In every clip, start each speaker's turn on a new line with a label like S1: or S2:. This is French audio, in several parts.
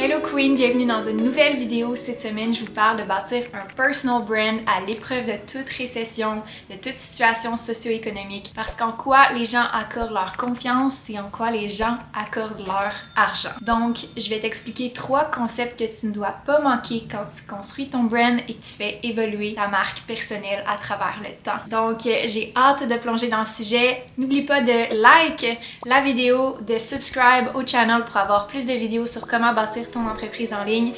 S1: Hello Queen, bienvenue dans une nouvelle vidéo. Cette semaine, je vous parle de bâtir un personal brand à l'épreuve de toute récession, de toute situation socio-économique. Parce qu'en quoi les gens accordent leur confiance et en quoi les gens accordent leur argent. Donc, je vais t'expliquer 3 concepts que tu ne dois pas manquer quand tu construis ton brand et que tu fais évoluer ta marque personnelle à travers le temps. Donc, j'ai hâte de plonger dans le sujet. N'oublie pas de like la vidéo, de subscribe au channel pour avoir plus de vidéos sur comment bâtir ton entreprise en ligne.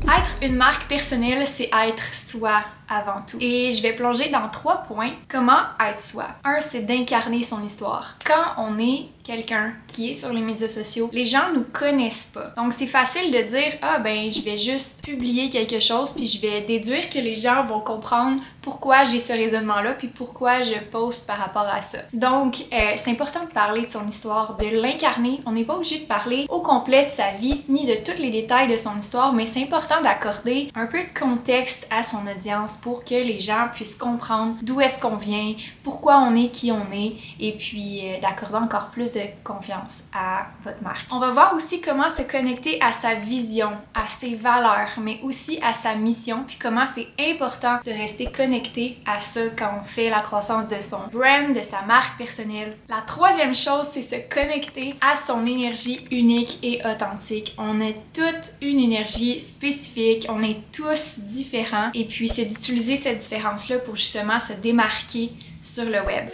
S1: Être une marque personnelle, c'est être soi avant tout. Et je vais plonger dans 3 points. Comment être soi? 1, c'est d'incarner son histoire. Quand on est quelqu'un qui est sur les médias sociaux, les gens nous connaissent pas. Donc c'est facile de dire « Ah ben, je vais juste publier quelque chose puis je vais déduire que les gens vont comprendre pourquoi j'ai ce raisonnement-là puis pourquoi je poste par rapport à ça. » Donc c'est important de parler de son histoire, de l'incarner. On n'est pas obligé de parler au complet de sa vie ni de tous les détails de son histoire, mais c'est important d'accorder un peu de contexte à son audience pour que les gens puissent comprendre d'où est-ce qu'on vient, pourquoi on est qui on est, et puis d'accorder encore plus de confiance à votre marque. On va voir aussi comment se connecter à sa vision, à ses valeurs, mais aussi à sa mission, puis comment c'est important de rester connecté à ça quand on fait la croissance de son brand, de sa marque personnelle. La 3e chose, c'est se connecter à son énergie unique et authentique. On a toute une énergie spécifique, on est tous différents, et puis c'est d'utiliser cette différence-là pour justement se démarquer sur le web.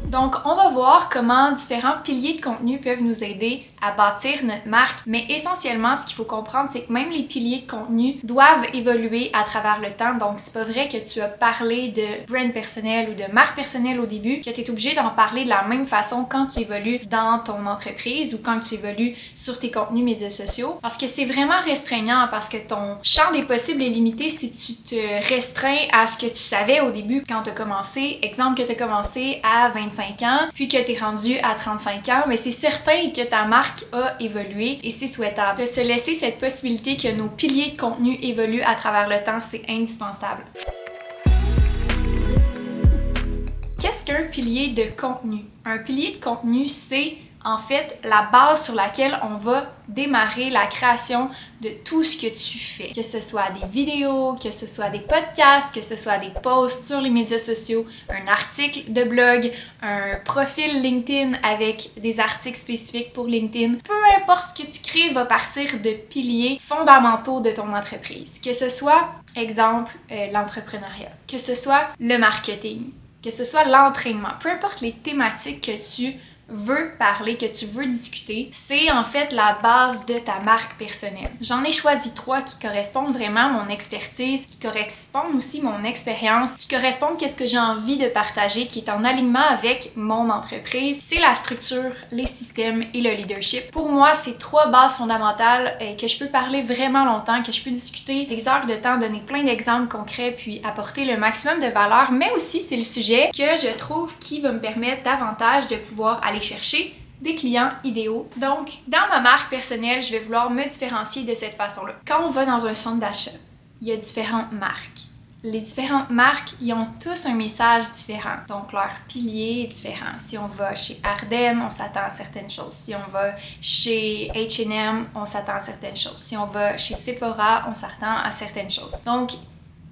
S1: Donc, on va voir comment différents piliers de contenu peuvent nous aider à bâtir notre marque, mais essentiellement, ce qu'il faut comprendre, c'est que même les piliers de contenu doivent évoluer à travers le temps. Donc, c'est pas vrai que tu as parlé de brand personnel ou de marque personnelle au début, que tu es obligé d'en parler de la même façon quand tu évolues dans ton entreprise ou quand tu évolues sur tes contenus médias sociaux. Parce que c'est vraiment restreignant, parce que ton champ des possibles est limité si tu te restreins à ce que tu savais au début quand tu as commencé. Exemple que tu as commencé à 25 ans, puis que tu es rendu à 35 ans, mais c'est certain que ta marque a évolué et c'est souhaitable. De se laisser cette possibilité que nos piliers de contenu évoluent à travers le temps, c'est indispensable. Qu'est-ce qu'un pilier de contenu? Un pilier de contenu, c'est en fait la base sur laquelle on va démarrer la création de tout ce que tu fais. Que ce soit des vidéos, que ce soit des podcasts, que ce soit des posts sur les médias sociaux, un article de blog, un profil LinkedIn avec des articles spécifiques pour LinkedIn. Peu importe ce que tu crées va partir de piliers fondamentaux de ton entreprise. Que ce soit, exemple, l'entrepreneuriat, que ce soit le marketing, que ce soit l'entraînement, peu importe les thématiques que tu veux parler, que tu veux discuter, c'est en fait la base de ta marque personnelle. J'en ai choisi 3 qui correspondent vraiment à mon expertise, qui correspondent aussi à mon expérience, qui correspondent à ce que j'ai envie de partager, qui est en alignement avec mon entreprise. C'est la structure, les systèmes et le leadership. Pour moi, c'est 3 bases fondamentales que je peux parler vraiment longtemps, que je peux discuter des heures de temps, donner plein d'exemples concrets, puis apporter le maximum de valeur, mais aussi c'est le sujet que je trouve qui va me permettre davantage de pouvoir aller chercher des clients idéaux. Donc, dans ma marque personnelle, je vais vouloir me différencier de cette façon-là. Quand on va dans un centre d'achat, il y a différentes marques. Les différentes marques, ils ont tous un message différent. Donc, leur pilier est différent. Si on va chez Ardennes, on s'attend à certaines choses. Si on va chez H&M, on s'attend à certaines choses. Si on va chez Sephora, on s'attend à certaines choses. Donc,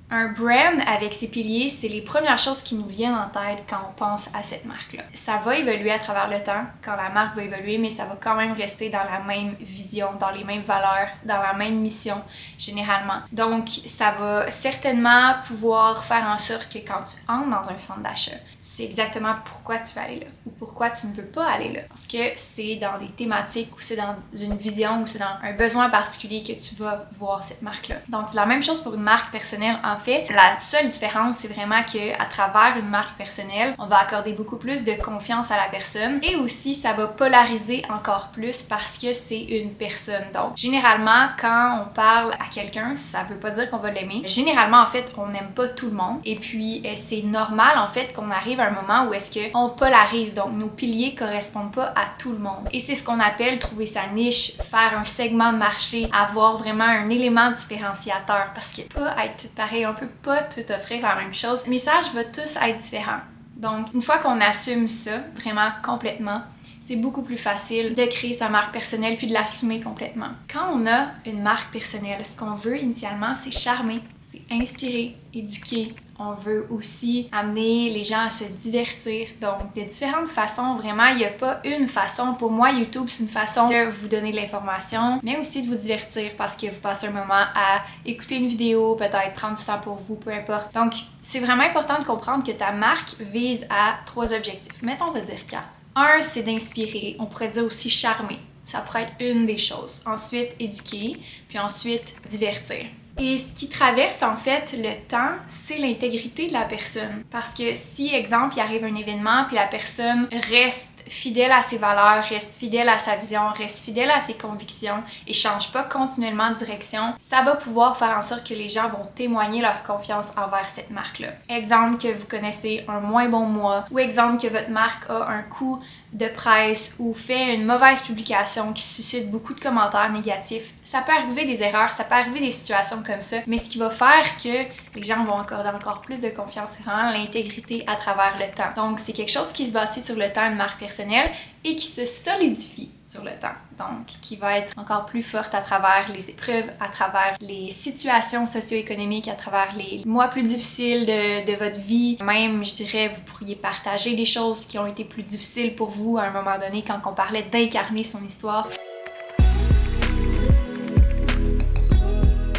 S1: un brand avec ses piliers, c'est les premières choses qui nous viennent en tête quand on pense à cette marque-là. Ça va évoluer à travers le temps, quand la marque va évoluer, mais ça va quand même rester dans la même vision, dans les mêmes valeurs, dans la même mission, généralement. Donc, ça va certainement pouvoir faire en sorte que quand tu entres dans un centre d'achat, tu sais exactement pourquoi tu veux aller là ou pourquoi tu ne veux pas aller là. Parce que c'est dans des thématiques ou c'est dans une vision ou c'est dans un besoin particulier que tu vas voir cette marque-là. Donc, c'est la même chose pour une marque personnelle. En fait, la seule différence, c'est vraiment qu'à travers une marque personnelle, on va accorder beaucoup plus de confiance à la personne et aussi, ça va polariser encore plus parce que c'est une personne. Donc, généralement, quand on parle à quelqu'un, ça veut pas dire qu'on va l'aimer. Généralement, en fait, on n'aime pas tout le monde et puis, c'est normal, en fait, qu'on arrive à un moment où est-ce qu'on polarise. Donc, nos piliers correspondent pas à tout le monde. Et c'est ce qu'on appelle trouver sa niche, faire un segment de marché, avoir vraiment un élément différenciateur parce que pas être tout pareil, on peut pas tout offrir la même chose. Le message va tous être différent. Donc, une fois qu'on assume ça, vraiment complètement, c'est beaucoup plus facile de créer sa marque personnelle puis de l'assumer complètement. Quand on a une marque personnelle, ce qu'on veut initialement, c'est charmer, c'est inspirer, éduquer. On veut aussi amener les gens à se divertir. Donc, de différentes façons, vraiment, il n'y a pas une façon. Pour moi, YouTube, c'est une façon de vous donner de l'information, mais aussi de vous divertir parce que vous passez un moment à écouter une vidéo, peut-être prendre du temps pour vous, peu importe. Donc, c'est vraiment important de comprendre que ta marque vise à 3 objectifs. Mettons, on va dire 4. Un, c'est d'inspirer. On pourrait dire aussi charmer. Ça pourrait être une des choses. Ensuite, éduquer. Puis ensuite, divertir. Et ce qui traverse en fait le temps, c'est l'intégrité de la personne. Parce que si, exemple, il arrive un événement puis la personne reste fidèle à ses valeurs, reste fidèle à sa vision, reste fidèle à ses convictions et change pas continuellement de direction, ça va pouvoir faire en sorte que les gens vont témoigner leur confiance envers cette marque-là. Exemple que vous connaissez un moins bon mois ou exemple que votre marque a un coup de presse ou fait une mauvaise publication qui suscite beaucoup de commentaires négatifs. Ça peut arriver des erreurs, ça peut arriver des situations comme ça, mais ce qui va faire que les gens vont accorder encore plus de confiance, c'est vraiment l'intégrité à travers le temps. Donc, c'est quelque chose qui se bâtit sur le temps, une marque personnelle, et qui se solidifie sur le temps. Donc, qui va être encore plus forte à travers les épreuves, à travers les situations socio-économiques, à travers les mois plus difficiles de votre vie. Même, je dirais, vous pourriez partager des choses qui ont été plus difficiles pour vous à un moment donné quand on parlait d'incarner son histoire.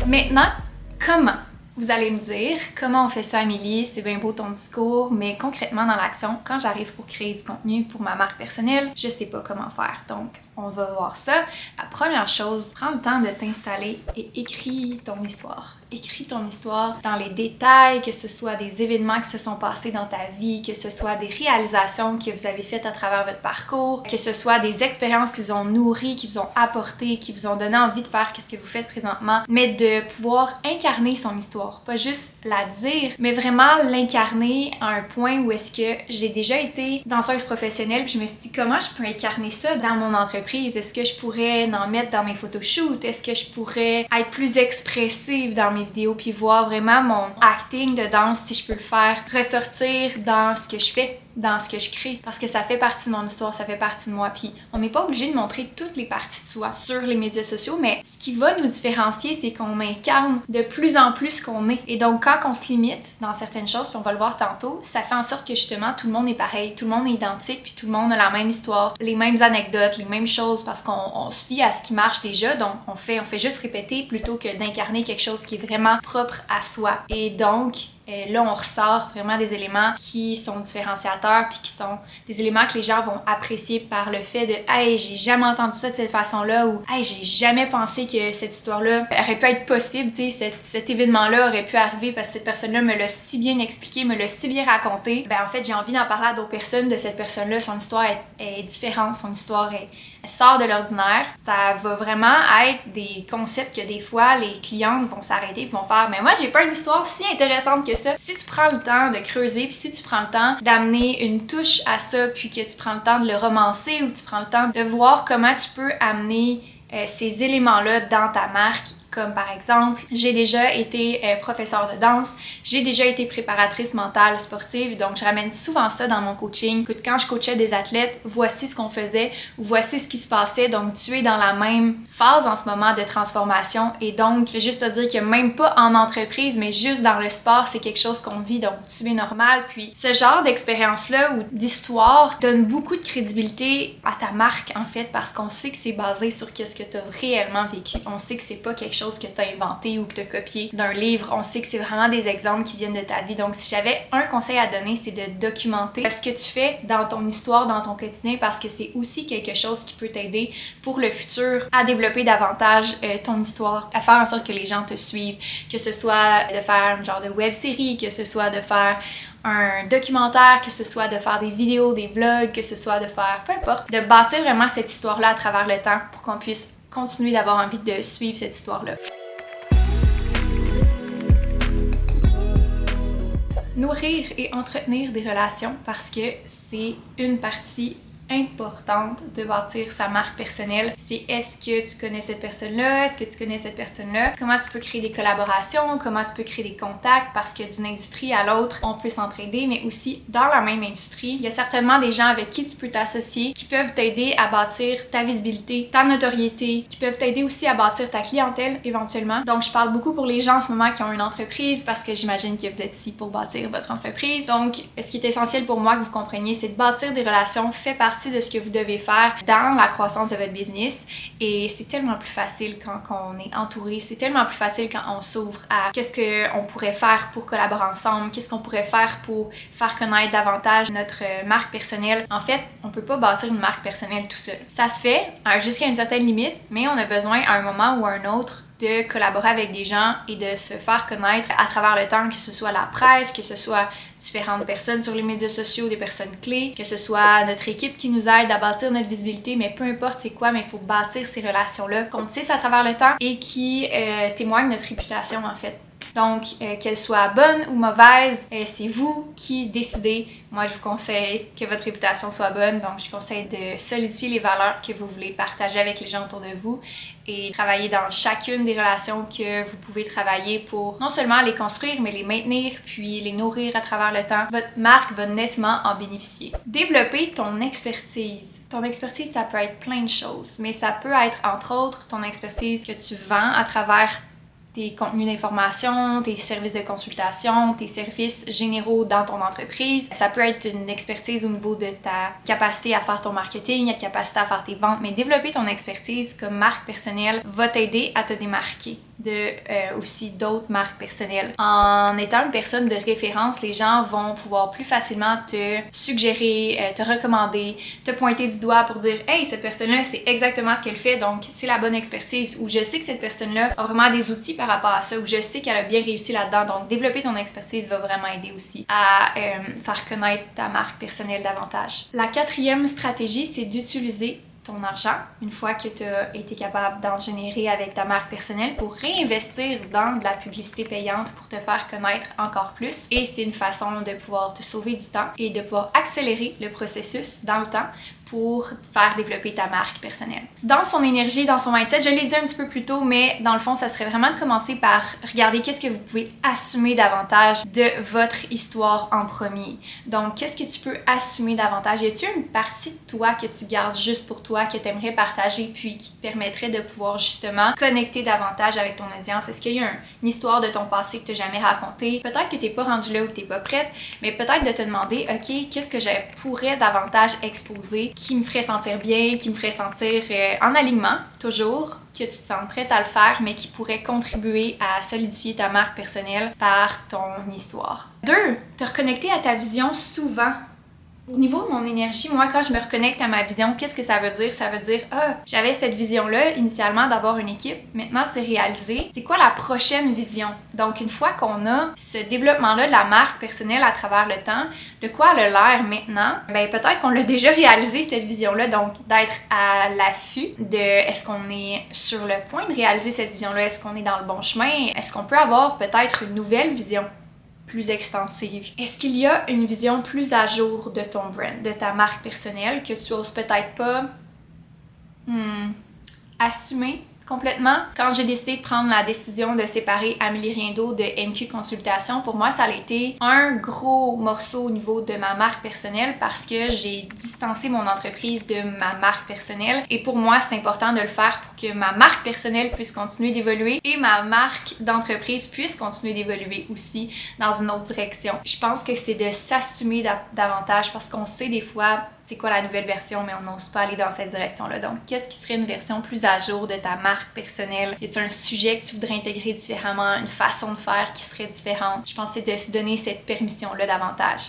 S1: Maintenant, comment? Vous allez me dire, comment on fait ça, Amélie? C'est bien beau ton discours, mais concrètement dans l'action, quand j'arrive pour créer du contenu pour ma marque personnelle, je sais pas comment faire. Donc, on va voir ça. La première chose, prends le temps de t'installer et écris ton histoire. Écris ton histoire dans les détails, que ce soit des événements qui se sont passés dans ta vie, que ce soit des réalisations que vous avez faites à travers votre parcours, que ce soit des expériences qui vous ont nourri, qui vous ont apporté, qui vous ont donné envie de faire ce que vous faites présentement, mais de pouvoir incarner son histoire. Pas juste la dire, mais vraiment l'incarner à un point où est-ce que j'ai déjà été danseuse professionnelle puis je me suis dit comment je peux incarner ça dans mon entreprise? Est-ce que je pourrais en mettre dans mes photoshoots? Est-ce que je pourrais être plus expressive dans mes vidéos puis voir vraiment mon acting de danse si je peux le faire ressortir dans ce que je fais, dans ce que je crée, parce que ça fait partie de mon histoire, ça fait partie de moi. Puis on n'est pas obligé de montrer toutes les parties de soi sur les médias sociaux, mais ce qui va nous différencier, c'est qu'on incarne de plus en plus ce qu'on est. Et donc quand on se limite dans certaines choses, puis on va le voir tantôt, ça fait en sorte que justement tout le monde est pareil, tout le monde est identique, puis tout le monde a la même histoire, les mêmes anecdotes, les mêmes choses, parce qu'on se fie à ce qui marche déjà, donc on fait juste répéter plutôt que d'incarner quelque chose qui est vraiment propre à soi. Et donc là, on ressort vraiment des éléments qui sont différenciateurs puis qui sont des éléments que les gens vont apprécier par le fait de « Hey, j'ai jamais entendu ça de cette façon-là » ou « Hey, j'ai jamais pensé que cette histoire-là aurait pu être possible, tu sais, cet événement-là aurait pu arriver parce que cette personne-là me l'a si bien expliqué, me l'a si bien raconté. » Ben en fait, j'ai envie d'en parler à d'autres personnes de cette personne-là. Son histoire est différente, son histoire elle sort de l'ordinaire. Ça va vraiment être des concepts que des fois, les clientes vont s'arrêter et vont faire « Mais moi, j'ai pas une histoire si intéressante que ça. » Si tu prends le temps de creuser, puis si tu prends le temps d'amener une touche à ça, puis que tu prends le temps de le romancer ou tu prends le temps de voir comment tu peux amener ces éléments-là dans ta marque, comme par exemple, j'ai déjà été professeure de danse, j'ai déjà été préparatrice mentale sportive, donc je ramène souvent ça dans mon coaching. Écoute, quand je coachais des athlètes, voici ce qu'on faisait, ou voici ce qui se passait, donc tu es dans la même phase en ce moment de transformation, et donc, je vais juste te dire que même pas en entreprise, mais juste dans le sport, c'est quelque chose qu'on vit, donc tu es normal, puis ce genre d'expérience-là ou d'histoire donne beaucoup de crédibilité à ta marque, en fait, parce qu'on sait que c'est basé sur qu'est-ce que tu as réellement vécu, on sait que c'est pas quelque chose que tu as inventé ou que tu as copié d'un livre. On sait que c'est vraiment des exemples qui viennent de ta vie. Donc, si j'avais un conseil à donner, c'est de documenter ce que tu fais dans ton histoire, dans ton quotidien, parce que c'est aussi quelque chose qui peut t'aider pour le futur à développer davantage ton histoire, à faire en sorte que les gens te suivent, que ce soit de faire un genre de web-série, que ce soit de faire un documentaire, que ce soit de faire des vidéos, des vlogs, que ce soit de faire, peu importe, de bâtir vraiment cette histoire-là à travers le temps pour qu'on puisse continuer d'avoir envie de suivre cette histoire-là. Nourrir et entretenir des relations parce que c'est une partie importante de bâtir sa marque personnelle. C'est est-ce que tu connais cette personne-là? Est-ce que tu connais cette personne-là? Comment tu peux créer des collaborations? Comment tu peux créer des contacts? Parce que d'une industrie à l'autre, on peut s'entraider, mais aussi dans la même industrie, il y a certainement des gens avec qui tu peux t'associer, qui peuvent t'aider à bâtir ta visibilité, ta notoriété, qui peuvent t'aider aussi à bâtir ta clientèle éventuellement. Donc, je parle beaucoup pour les gens en ce moment qui ont une entreprise parce que j'imagine que vous êtes ici pour bâtir votre entreprise. Donc, ce qui est essentiel pour moi que vous compreniez, c'est de bâtir des relations, fait partie de ce que vous devez faire dans la croissance de votre business. Et c'est tellement plus facile quand on est entouré, c'est tellement plus facile quand on s'ouvre à qu'est-ce qu'on pourrait faire pour collaborer ensemble, qu'est-ce qu'on pourrait faire pour faire connaître davantage notre marque personnelle. En fait, on peut pas bâtir une marque personnelle tout seul. Ça se fait jusqu'à une certaine limite, mais on a besoin à un moment ou à un autre de collaborer avec des gens et de se faire connaître à travers le temps, que ce soit la presse, que ce soit différentes personnes sur les médias sociaux, des personnes clés, que ce soit notre équipe qui nous aide à bâtir notre visibilité, mais peu importe c'est quoi, mais il faut bâtir ces relations-là qu'on tisse à travers le temps et qui témoignent de notre réputation en fait. Donc, qu'elle soit bonne ou mauvaise, c'est vous qui décidez. Moi, je vous conseille que votre réputation soit bonne. Donc, je conseille de solidifier les valeurs que vous voulez partager avec les gens autour de vous et travailler dans chacune des relations que vous pouvez travailler pour non seulement les construire, mais les maintenir puis les nourrir à travers le temps. Votre marque va nettement en bénéficier. Développer ton expertise. Ton expertise, ça peut être plein de choses, mais ça peut être, entre autres, ton expertise que tu vends à travers tes contenus d'information, tes services de consultation, tes services généraux dans ton entreprise. Ça peut être une expertise au niveau de ta capacité à faire ton marketing, ta capacité à faire tes ventes, mais développer ton expertise comme marque personnelle va t'aider à te démarquer de aussi d'autres marques personnelles. En étant une personne de référence, les gens vont pouvoir plus facilement te suggérer, te recommander, te pointer du doigt pour dire « Hey, cette personne-là, c'est exactement ce qu'elle fait, donc c'est la bonne expertise » ou « Je sais que cette personne-là a vraiment des outils par rapport à ça » ou « Je sais qu'elle a bien réussi là-dedans ». Donc, développer ton expertise va vraiment aider aussi à faire connaître ta marque personnelle davantage. La quatrième stratégie, c'est d'utiliser ton argent, une fois que tu as été capable d'en générer avec ta marque personnelle, pour réinvestir dans de la publicité payante pour te faire connaître encore plus. Et c'est une façon de pouvoir te sauver du temps et de pouvoir accélérer le processus dans le temps pour faire développer ta marque personnelle. Dans son énergie, dans son mindset, je l'ai dit un petit peu plus tôt, mais dans le fond, ça serait vraiment de commencer par regarder qu'est-ce que vous pouvez assumer davantage de votre histoire en premier. Donc, qu'est-ce que tu peux assumer davantage? Y a-t-il une partie de toi que tu gardes juste pour toi, que tu aimerais partager, puis qui te permettrait de pouvoir justement connecter davantage avec ton audience? Est-ce qu'il y a une histoire de ton passé que tu n'as jamais racontée? Peut-être que tu n'es pas rendu là ou que tu n'es pas prête, mais peut-être de te demander, OK, qu'est-ce que je pourrais davantage exposer qui me ferait sentir bien, qui me ferait sentir en alignement, toujours, que tu te sens prête à le faire, mais qui pourrait contribuer à solidifier ta marque personnelle par ton histoire. 2. Te reconnecter à ta vision souvent. Au niveau de mon énergie, moi, quand je me reconnecte à ma vision, qu'est-ce que ça veut dire? Ça veut dire, j'avais cette vision-là initialement d'avoir une équipe, maintenant c'est réalisé. C'est quoi la prochaine vision? Donc, une fois qu'on a ce développement-là de la marque personnelle à travers le temps, de quoi elle a l'air maintenant? Ben, peut-être qu'on l'a déjà réalisé, cette vision-là, donc d'être à l'affût de est-ce qu'on est sur le point de réaliser cette vision-là? Est-ce qu'on est dans le bon chemin? Est-ce qu'on peut avoir peut-être une nouvelle vision plus extensive? Est-ce qu'il y a une vision plus à jour de ton brand, de ta marque personnelle que tu oses peut-être pas assumer complètement? Quand j'ai décidé de prendre la décision de séparer Amélie Riendo de MQ Consultation, pour moi, ça a été un gros morceau au niveau de ma marque personnelle parce que j'ai distancé mon entreprise de ma marque personnelle. Et pour moi, c'est important de le faire pour que ma marque personnelle puisse continuer d'évoluer et ma marque d'entreprise puisse continuer d'évoluer aussi dans une autre direction. Je pense que c'est de s'assumer davantage parce qu'on sait des fois c'est quoi la nouvelle version, mais on n'ose pas aller dans cette direction-là. Donc, qu'est-ce qui serait une version plus à jour de ta marque personnelle? Y a-t-il un sujet que tu voudrais intégrer différemment, une façon de faire qui serait différente? Je pense que c'est de se donner cette permission-là davantage.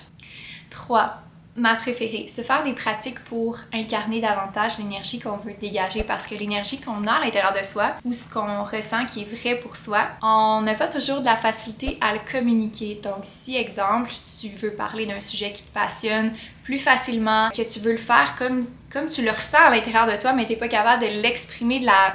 S1: 3. Ma préférée, se faire des pratiques pour incarner davantage l'énergie qu'on veut dégager parce que l'énergie qu'on a à l'intérieur de soi ou ce qu'on ressent qui est vrai pour soi, on n'a pas toujours de la facilité à le communiquer. Donc si, exemple, tu veux parler d'un sujet qui te passionne plus facilement, que tu veux le faire comme tu le ressens à l'intérieur de toi mais tu n'es pas capable de l'exprimer de la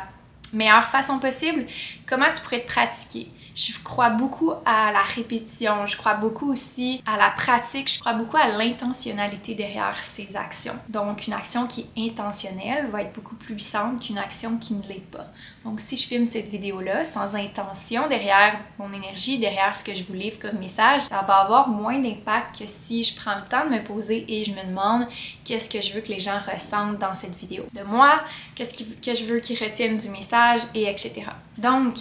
S1: meilleure façon possible, comment tu pourrais te pratiquer? Je crois beaucoup à la répétition, je crois beaucoup aussi à la pratique, je crois beaucoup à l'intentionnalité derrière ces actions. Donc, une action qui est intentionnelle va être beaucoup plus puissante qu'une action qui ne l'est pas. Donc, si je filme cette vidéo-là sans intention derrière mon énergie, derrière ce que je vous livre comme message, ça va avoir moins d'impact que si je prends le temps de me poser et je me demande qu'est-ce que je veux que les gens ressentent dans cette vidéo. De moi, qu'est-ce que je veux qu'ils retiennent du message, et etc. Donc,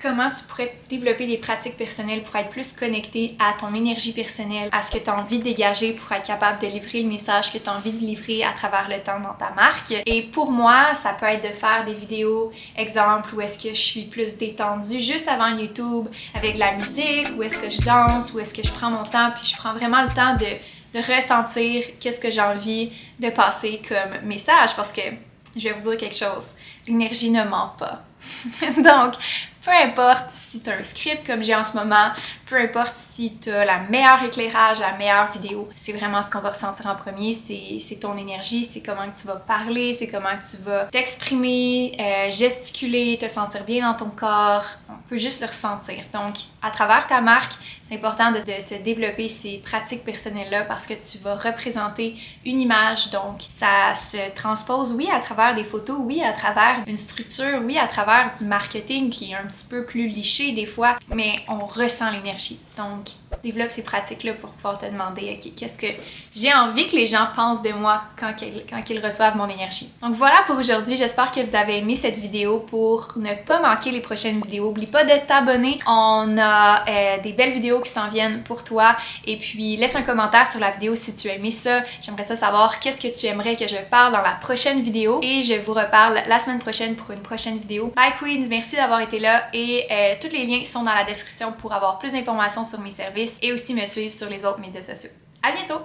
S1: comment tu pourrais développer des pratiques personnelles pour être plus connecté à ton énergie personnelle, à ce que tu as envie de dégager pour être capable de livrer le message que tu as envie de livrer à travers le temps dans ta marque. Et pour moi, ça peut être de faire des vidéos, exemple, où est-ce que je suis plus détendue juste avant YouTube avec de la musique, où est-ce que je danse, où est-ce que je prends mon temps, puis je prends vraiment le temps de ressentir qu'est-ce que j'ai envie de passer comme message, parce que je vais vous dire quelque chose, l'énergie ne ment pas. Donc, peu importe si tu as un script comme j'ai en ce moment, peu importe si tu as la meilleure éclairage, la meilleure vidéo, c'est vraiment ce qu'on va ressentir en premier, c'est ton énergie, c'est comment que tu vas parler, c'est comment que tu vas t'exprimer, gesticuler, te sentir bien dans ton corps, on peut juste le ressentir. Donc, à travers ta marque, c'est important de te développer ces pratiques personnelles-là parce que tu vas représenter une image, donc ça se transpose, oui, à travers des photos, oui, à travers une structure, oui, à travers du marketing qui est un petit peu plus liché des fois, mais on ressent l'énergie. Donc, développe ces pratiques-là pour pouvoir te demander, OK, qu'est-ce que j'ai envie que les gens pensent de moi quand ils reçoivent mon énergie. Donc voilà pour aujourd'hui, j'espère que vous avez aimé cette vidéo. Pour ne pas manquer les prochaines vidéos, n'oublie pas de t'abonner. On a des belles vidéos qui s'en viennent pour toi. Et puis, laisse un commentaire sur la vidéo si tu as aimé ça. J'aimerais ça savoir qu'est-ce que tu aimerais que je parle dans la prochaine vidéo. Et je vous reparle la semaine prochaine pour une prochaine vidéo. Bye Queens, merci d'avoir été là. Et tous les liens sont dans la description pour avoir plus d'informations sur mes services et aussi me suivre sur les autres médias sociaux. À bientôt!